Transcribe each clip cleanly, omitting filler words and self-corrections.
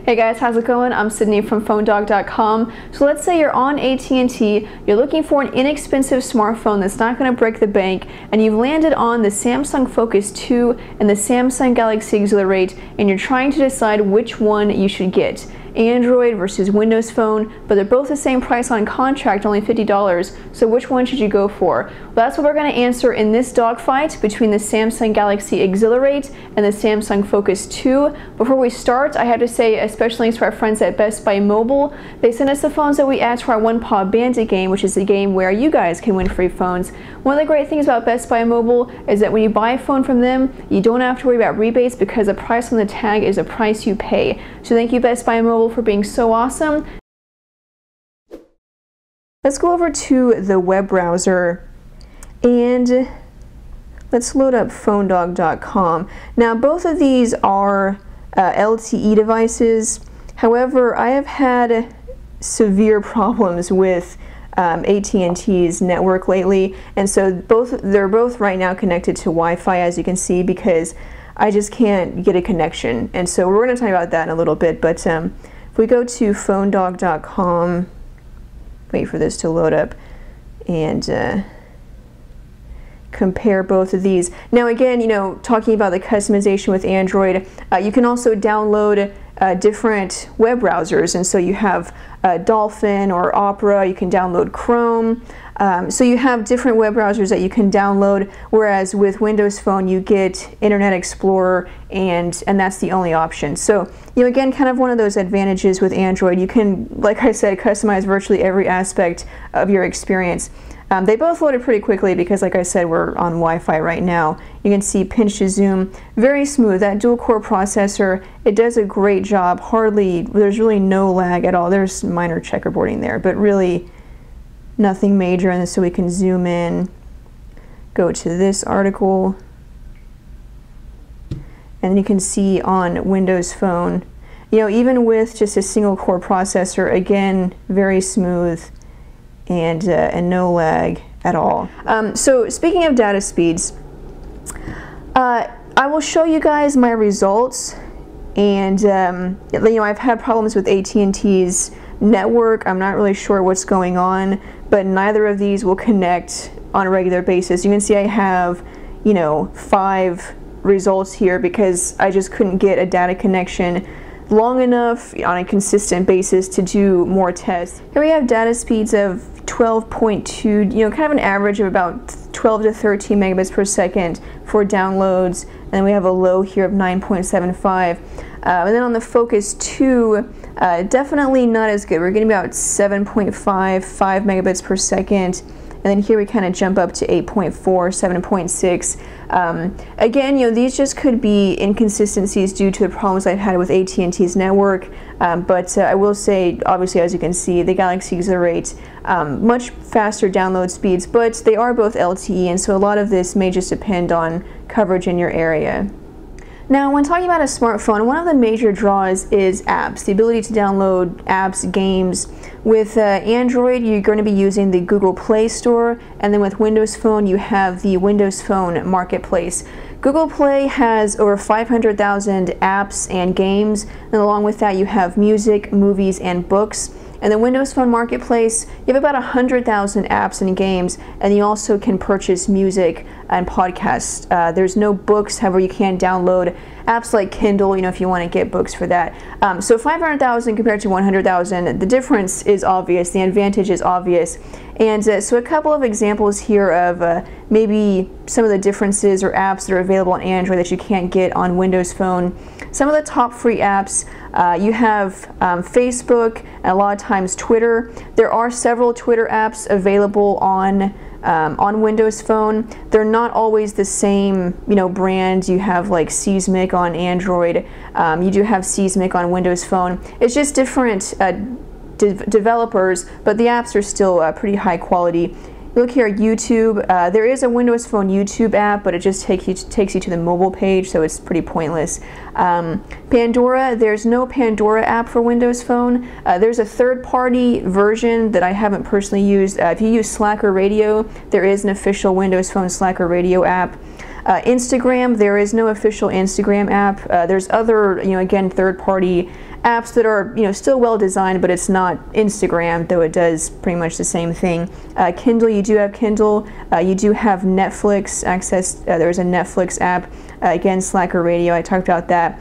Hey guys, how's it going? I'm Sydney from PhoneDog.com. So let's say you're on AT&T, you're looking for an inexpensive smartphone that's not going to break the bank, and you've landed on the Samsung Focus 2 and the Samsung Galaxy Exhilarate, and you're trying to decide which one you should get. Android versus Windows Phone, but they're both the same price on contract, only $50, so which one should you go for? Well, that's what we're going to answer in this dogfight between the Samsung Galaxy Exhilarate and the Samsung Focus 2. Before we start, I have to say a special thanks to our friends at Best Buy Mobile. They sent us the phones that we add to our One Paw Bandit game, which is a game where you guys can win free phones. One of the great things about Best Buy Mobile is that when you buy a phone from them, you don't have to worry about rebates because the price on the tag is the price you pay. So thank you, Best Buy Mobile, for being so awesome. Let's go over to the web browser and let's load up PhoneDog.com. Now both of these are LTE devices. However, I have had severe problems with AT&T's network lately, and so they're both right now connected to Wi-Fi, as you can see, because I just can't get a connection. And so we're going to talk about that in a little bit, but if we go to PhoneDog.com, wait for this to load up, and compare both of these. Now again, you know, talking about the customization with Android, you can also download different web browsers, and so you have Dolphin or Opera, you can download Chrome, so you have different web browsers that you can download, whereas with Windows Phone you get Internet Explorer, and that's the only option. So, you know, again, kind of one of those advantages with Android. You can, like I said, customize virtually every aspect of your experience. They both loaded pretty quickly because, like I said, we're on Wi-Fi right now. You can see pinch to zoom, very smooth. That dual-core processor, it does a great job. There's really no lag at all. There's minor checkerboarding there, but really nothing major. And so we can zoom in, go to this article, and you can see on Windows Phone, you know, even with just a single-core processor, again, very smooth. And no lag at all. So speaking of data speeds, I will show you guys my results, and you know, I've had problems with AT&T's network. I'm not really sure what's going on, but neither of these will connect on a regular basis. You can see I have, you know, 5 results here because I just couldn't get a data connection long enough on a consistent basis to do more tests. Here we have data speeds of 12.2, you know, kind of an average of about 12 to 13 megabits per second for downloads, and then we have a low here of 9.75. And then on the Focus 2, definitely not as good. We're getting about 7.5 megabits per second. And then here we kind of jump up to 8.4, 7.6. Again, you know, these just could be inconsistencies due to the problems I've had with AT&T's network. But I will say, obviously, as you can see, the Galaxy Exhilarate, much faster download speeds, but they are both LTE, and so a lot of this may just depend on coverage in your area. Now, when talking about a smartphone, one of the major draws is apps, the ability to download apps, games. With Android, you're going to be using the Google Play Store, and then with Windows Phone, you have the Windows Phone Marketplace. Google Play has over 500,000 apps and games, and along with that, you have music, movies, and books. And the Windows Phone Marketplace, you have about 100,000 apps and games, and you also can purchase music and podcasts. There's no books, however you can download apps like Kindle, you know, if you want to get books for that. So 500,000 compared to 100,000, the difference is obvious, the advantage is obvious. And so a couple of examples here of maybe some of the differences or apps that are available on Android that you can't get on Windows Phone. Some of the top free apps, you have Facebook, and a lot of times Twitter. There are several Twitter apps available on Windows Phone. They're not always the same, you know, brand. You have like Seismic on Android. You do have Seismic on Windows Phone. It's just different developers, but the apps are still pretty high quality. Look here, YouTube. There is a Windows Phone YouTube app, but it just takes you to the mobile page, so it's pretty pointless. Pandora, there's no Pandora app for Windows Phone. There's a third-party version that I haven't personally used. If you use Slacker Radio, there is an official Windows Phone Slacker Radio app. Instagram, there is no official Instagram app. There's other, again, third-party apps that are, you know, still well designed, but it's not Instagram, though it does pretty much the same thing. Kindle, you do have Kindle. You do have Netflix access. There's a Netflix app. Again, Slacker Radio, I talked about that.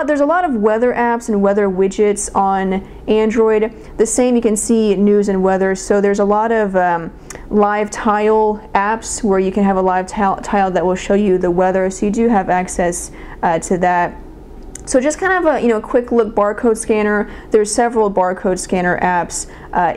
There's a lot of weather apps and weather widgets on Android. The same, you can see news and weather. So there's a lot of live tile apps where you can have a live tile that will show you the weather. So you do have access to that. So just kind of a, you know, quick look barcode scanner. There's several barcode scanner apps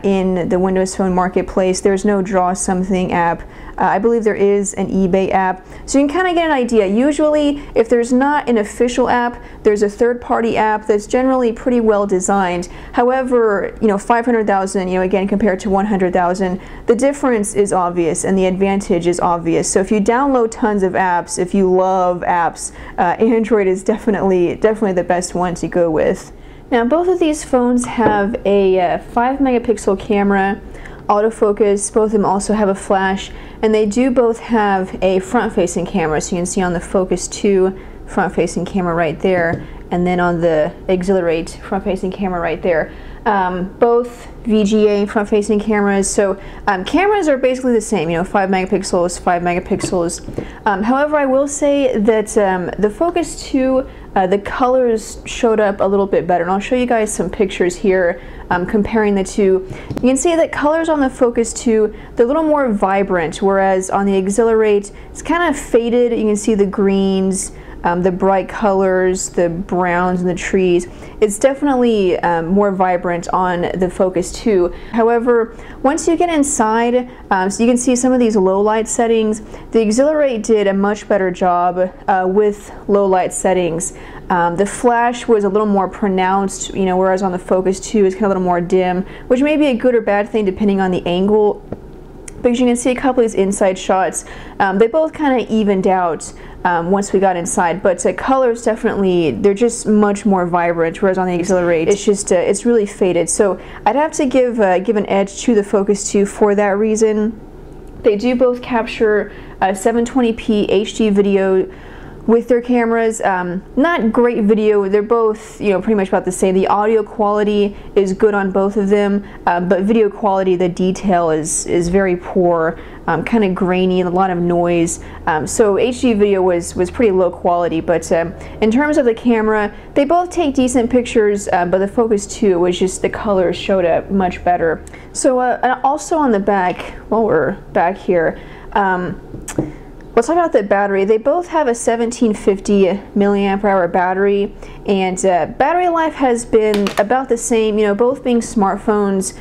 in the Windows Phone marketplace. There's no Draw Something app. I believe there is an eBay app. So you can kind of get an idea. Usually, if there's not an official app, there's a third-party app that's generally pretty well designed. However, you know, 500,000, you know, again, compared to 100,000, the difference is obvious and the advantage is obvious. So if you download tons of apps, if you love apps, Android is definitely the best one to go with. Now, both of these phones have a 5-megapixel camera, autofocus. Both of them also have a flash, and they do both have a front-facing camera. So you can see on the Focus 2 front-facing camera right there, and then on the Exhilarate front-facing camera right there. Both VGA front-facing cameras. So cameras are basically the same, you know, 5 megapixels, 5 megapixels. However, I will say that the Focus 2, the colors showed up a little bit better, and I'll show you guys some pictures here comparing the two. You can see that colors on the Focus 2, they're a little more vibrant, whereas on the Exhilarate, it's kind of faded. You can see the greens, the bright colors, the browns and the trees. It's definitely more vibrant on the Focus 2. However, once you get inside, so you can see some of these low light settings, the Exhilarate did a much better job with low light settings. The flash was a little more pronounced, you know, whereas on the Focus 2 is kind of a little more dim, which may be a good or bad thing depending on the angle. But as you can see a couple of these inside shots, they both kind of evened out once we got inside, but colors definitely, they're just much more vibrant, whereas on the Exhilarate, it's just, it's really faded. So I'd have to give an edge to the Focus 2 for that reason. They do both capture 720p HD video with their cameras. Not great video, they're both, you know, pretty much about the same. The audio quality is good on both of them, but video quality, the detail is very poor, kind of grainy, a lot of noise. So HD video was pretty low quality, but in terms of the camera, they both take decent pictures, but the Focus 2 was just, the colors showed up much better. So also on the back, while we're back here, let's talk about the battery. They both have a 1750 milliamp hour battery, and battery life has been about the same, you know, both being smartphones,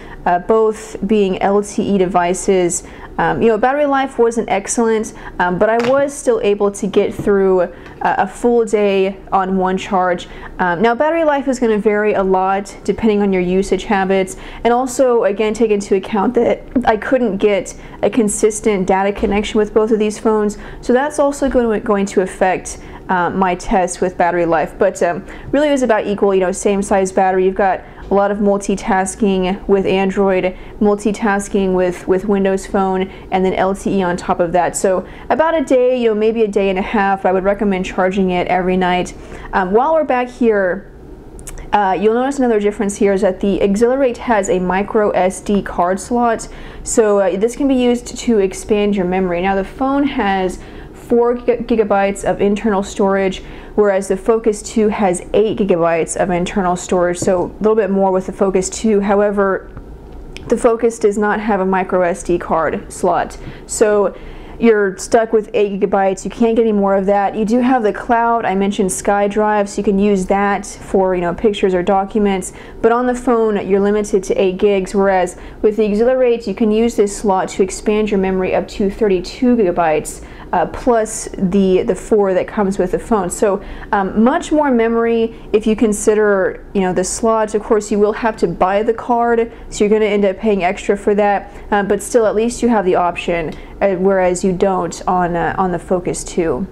both being LTE devices. You know, battery life wasn't excellent, but I was still able to get through a full day on one charge. Now, battery life is going to vary a lot depending on your usage habits, and also, again, take into account that I couldn't get a consistent data connection with both of these phones, so that's also going to affect my test with battery life. But really, it was about equal, you know, same size battery. You've got a lot of multitasking with Android, multitasking with Windows Phone, and then LTE on top of that. So about a day, you know, maybe a day and a half. I would recommend charging it every night. While we're back here, you'll notice another difference here is that the Exhilarate has a micro SD card slot. So this can be used to expand your memory. Now the phone has 4 gigabytes of internal storage, whereas the Focus 2 has 8 gigabytes of internal storage, so a little bit more with the Focus 2. However, the Focus does not have a micro SD card slot, so you're stuck with 8 gigabytes. You can't get any more of that. You do have the cloud. I mentioned SkyDrive, so you can use that for, you know, pictures or documents, but on the phone you're limited to 8 gigs, whereas with the Exhilarate you can use this slot to expand your memory up to 32 gigabytes. Plus the 4 that comes with the phone. So much more memory if you consider, you know, the slots. Of course, you will have to buy the card, so you're going to end up paying extra for that. But still, at least you have the option, whereas you don't on the Focus 2.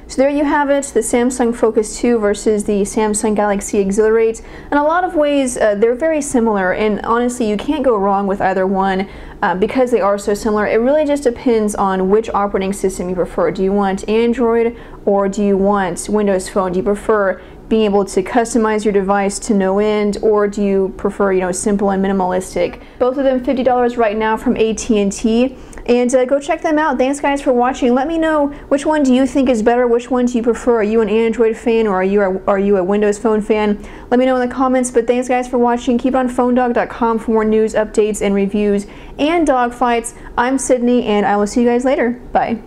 So there you have it, the Samsung Focus 2 versus the Samsung Galaxy Exhilarate. In a lot of ways, they're very similar, and honestly, you can't go wrong with either one because they are so similar. It really just depends on which operating system you prefer. Do you want Android or do you want Windows Phone? Do you prefer being able to customize your device to no end, or do you prefer, you know, simple and minimalistic? Both of them $50 right now from AT&T. And go check them out. Thanks guys for watching. Let me know, which one do you think is better? Which one do you prefer? Are you an Android fan, or are you a Windows Phone fan? Let me know in the comments. But thanks guys for watching. Keep on phonedog.com for more news, updates, and reviews and dog fights. I'm Sydney, and I will see you guys later. Bye.